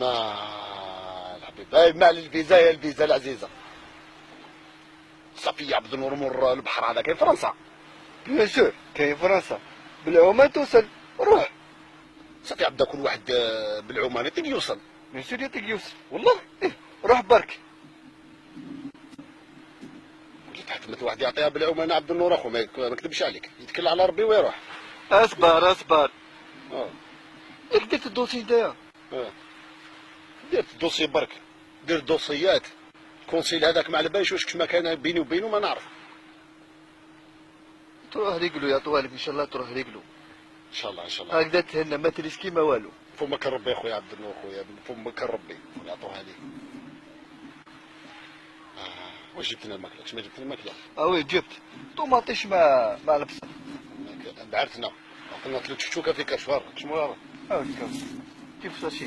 الحبيب هاي مع الفيزا، هي الفيزا العزيزه. صافي يا عبد النور مور البحر هذا كاين فرنسا. بيان سور كاين فرنسا، بالعمان توصل، روح. صافي عبدا كل واحد بالعمان يطيق يوصل. بيان سور يطيق يوصل. والله إيه روح برك. تحت واحد يعطيها بالعمان عبد النور اخو ما نكذبش عليك، يتكل على ربي ويروح. اصبر اصبر. اه ياك درت الدوسي نتايا؟ درت الدوسي برك، دير دوسيات. الكونسيل هذاك ما على باليش واش كما كان بيني وبينه ما نعرف. تروح رجلو يعطوها لك ان شاء الله، تروح رجلو ان شاء الله ان شاء الله. هكذا تهنى ما تريسكي ما والو. فمك ربي اخويا عبد النور خويا، فمك ربي يعطوها لي. واش جبت لنا الماكله؟ واش ما جبت لنا الماكله؟ وي جبت طوماطيش ما لبسه. بعرفنا قلنا 3 شوكه في كشوار شنو راه؟ كيف ساشي.